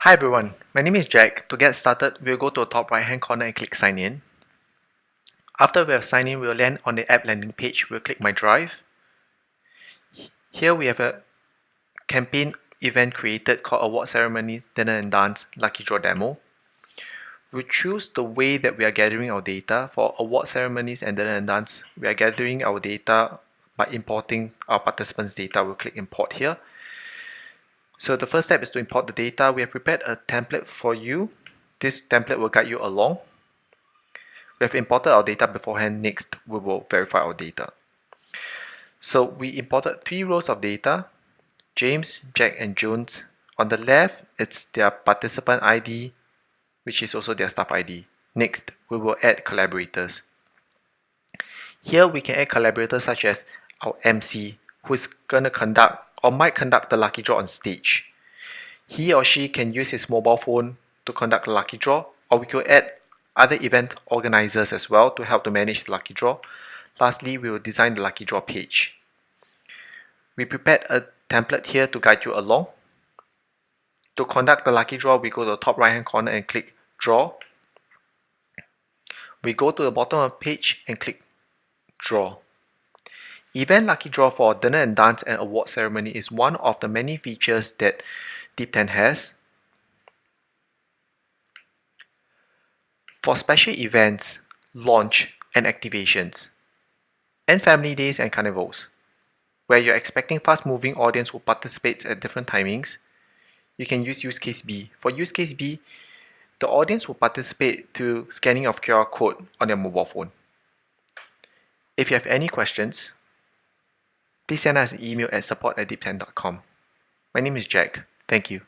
Hi everyone, my name is Jack. To get started, we'll go to the top right hand corner and click sign in. After we have signed in, we'll land on the app landing page. We'll click my drive. Here we have a campaign event created called Award Ceremonies, Dinner and Dance Lucky Draw Demo. We'll choose the way that we are gathering our data. For award ceremonies and dinner and dance, we are gathering our data by importing our participants' data. We'll click import here. So the first step is to import the data. We have prepared a template for you. This template will guide you along. We have imported our data beforehand. Next, we will verify our data. So we imported 3 rows of data: James, Jack, and Jones. On the left, it's their participant ID, which is also their staff ID. Next, we will add collaborators. Here we can add collaborators such as our MC, who is going to conduct or might conduct the lucky draw on stage. He or she can use his mobile phone to conduct the lucky draw, or we could add other event organizers as well to help to manage the lucky draw. Lastly, we will design the lucky draw page. We prepared a template here to guide you along. To conduct the lucky draw, we go to the top right hand corner and click draw. We go to the bottom of the page and click draw. Event lucky draw for dinner and dance and award ceremony is one of the many features that Deeptent has. For special events, launch and activations, and family days and carnivals, where you're expecting fast-moving audience who participates at different timings, you can use use case B. For use case B, the audience will participate through scanning of QR code on their mobile phone. If you have any questions, please send us an email at support@deeptent.com. My name is Jack. Thank you.